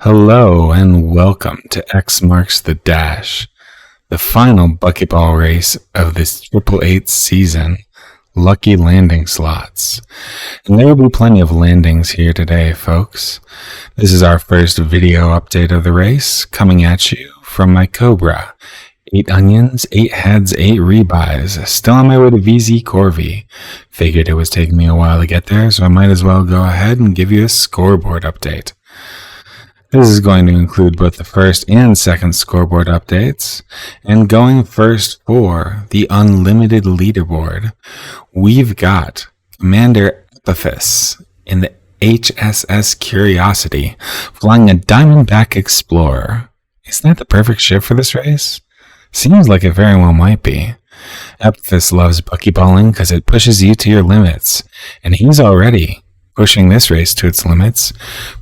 Hello and welcome to X Marks the Dash, the final bucketball race of this 888 season, Lucky Landing Slots. And there will be plenty of landings here today, folks. This is our first video update of the race, coming at you from my Cobra. 8 onions, 8 heads, 8 rebuys. Still on my way to VZ Corvey. Figured it was taking me a while to get there, so I might as well go ahead and give you a scoreboard update. This is going to include both the first and second scoreboard updates. And going first for the unlimited leaderboard, we've got Commander Epiphas in the HSS Curiosity, flying a Diamondback Explorer. Isn't that the perfect ship for this race? Seems like it very well might be. Epiphas loves buckyballing because it pushes you to your limits, and he's already pushing this race to its limits,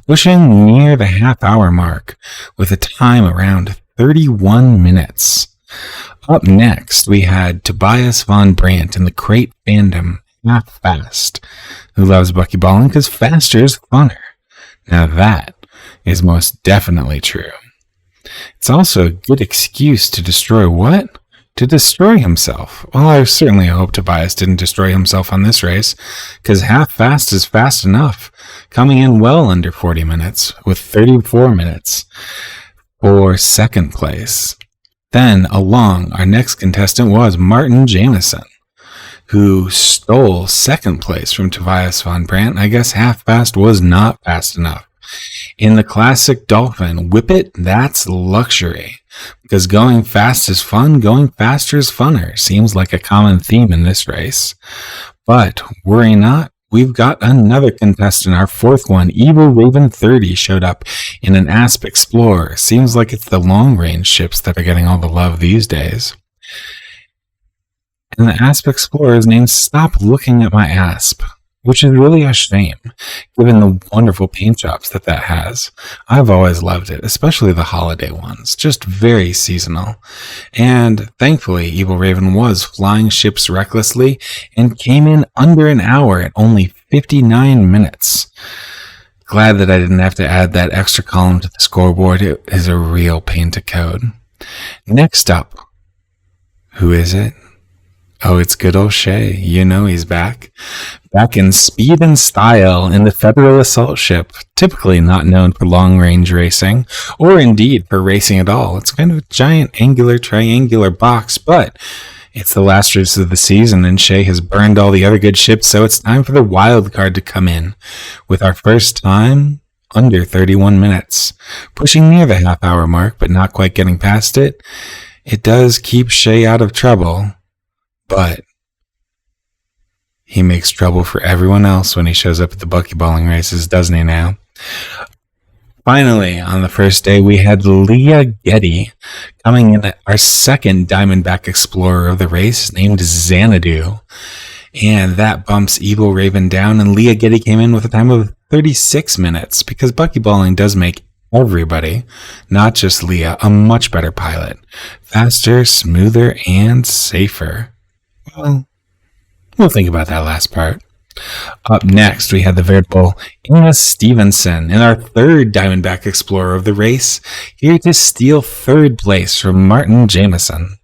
pushing near the half-hour mark with a time around 31 minutes. Up next, we had Tobias von Brandt in the Crate Fandom Half Fast, who loves buckyballing because faster is funner. Now that is most definitely true. It's also a good excuse to destroy what? To destroy himself. Well, I certainly hope Tobias didn't destroy himself on this race, because half fast is fast enough, coming in well under 40 minutes, with 34 minutes for second place. Then, along, our next contestant was Martin Jameson, who stole second place from Tobias von Brandt. I guess half fast was not fast enough. In the classic Dolphin, whip it, that's luxury. Because going fast is fun, going faster is funner. Seems like a common theme in this race. But worry not, we've got another contestant. Our fourth one, Evil Raven 30, showed up in an Asp Explorer. Seems like it's the long-range ships that are getting all the love these days. And the Asp Explorer is named Stop Looking at My Asp, which is really a shame, given the wonderful paint jobs that has. I've always loved it, especially the holiday ones, just very seasonal. And thankfully, Evil Raven was flying ships recklessly and came in under an hour at only 59 minutes. Glad that I didn't have to add that extra column to the scoreboard. It is a real pain to code. Next up, who is it? Oh, it's good old Shay. You know he's back. Back in speed and style in the Federal Assault Ship, typically not known for long-range racing, or indeed for racing at all. It's kind of a giant angular, triangular box, but it's the last race of the season, and Shay has burned all the other good ships, so it's time for the wild card to come in, with our first time under 31 minutes. Pushing near the half-hour mark, but not quite getting past it. It does keep Shay out of trouble, but he makes trouble for everyone else when he shows up at the buckyballing races, doesn't he now? Finally, on the first day, we had Leah Getty coming in at our second Diamondback Explorer of the race, named Xanadu. And that bumps Evil Raven down, and Leah Getty came in with a time of 36 minutes, because buckyballing does make everybody, not just Leah, a much better pilot. Faster, smoother, and safer. Well, we'll think about that last part. Up next, we had the veritable Inga Stevenson in our third Diamondback Explorer of the race, here to steal third place from Martin Jameson.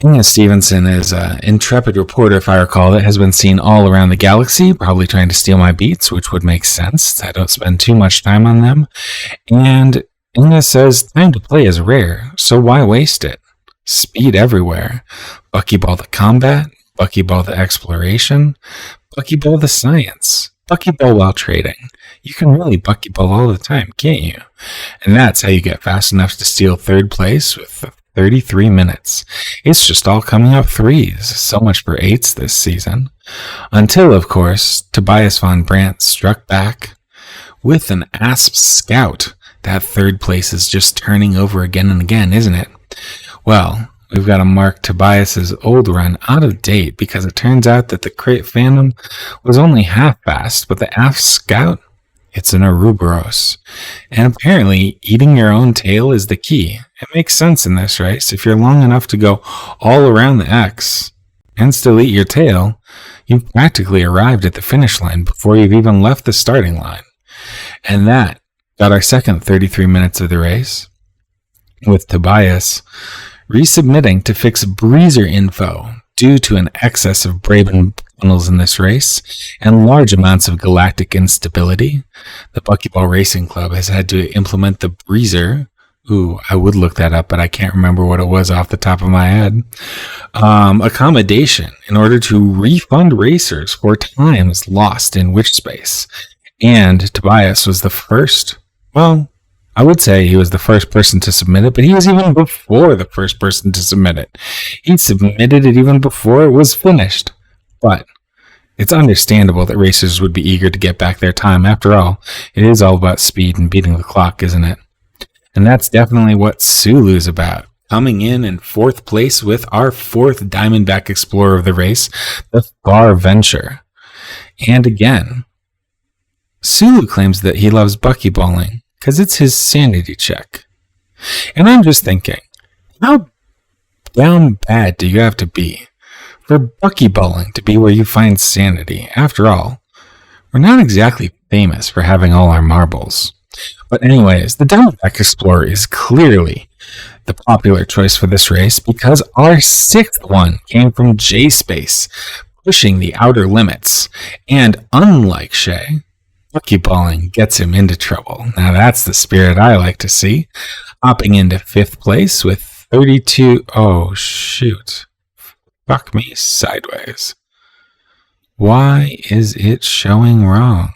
Inga Stevenson is an intrepid reporter, if I recall, that has been seen all around the galaxy, probably trying to steal my beats, which would make sense. I don't spend too much time on them. And Inga says time to play is rare, so why waste it? Speed everywhere. Buckyball the combat, buckyball the exploration, buckyball the science, buckyball while trading. You can really buckyball all the time, can't you? And that's how you get fast enough to steal third place with 33 minutes. It's just all coming up threes. So much for eights this season. Until, of course, Tobias von Brandt struck back with an Asp Scout. That third place is just turning over again and again, isn't it? Well, we've got to mark Tobias's old run out of date, because it turns out that the Crate Phantom was only half fast, but the Asp Scout, it's an Ouroboros. And apparently, eating your own tail is the key. It makes sense in this race. If you're long enough to go all around the X and still eat your tail, you've practically arrived at the finish line before you've even left the starting line. And that Got our second 33 minutes of the race, with Tobias resubmitting to fix breezer info due to an excess of Brabham tunnels in this race and large amounts of galactic instability. The Buckyball Racing Club has had to implement the breezer. Ooh, I would look that up, but I can't remember what it was off the top of my head. Accommodation in order to refund racers for times lost in witch space. And Tobias was the first, well, I would say he was the first person to submit it, but he was even before the first person to submit it. He submitted it even before it was finished. But it's understandable that racers would be eager to get back their time. After all, it is all about speed and beating the clock, isn't it? And that's definitely what Sulu's about. Coming in fourth place with our fourth Diamondback Explorer of the race, the Far Venture. And again, Sulu claims that he loves buckyballing because it's his sanity check. And I'm just thinking, how down bad do you have to be for buckyballing to be where you find sanity? After all, we're not exactly famous for having all our marbles. But anyways, the Diamondback Explorer is clearly the popular choice for this race because our sixth one came from J-Space, pushing the outer limits. And unlike Shay, buckyballing gets him into trouble. Now that's the spirit I like to see. Hopping into fifth place with 32... Oh, shoot. Fuck me sideways. Why is it showing wrong?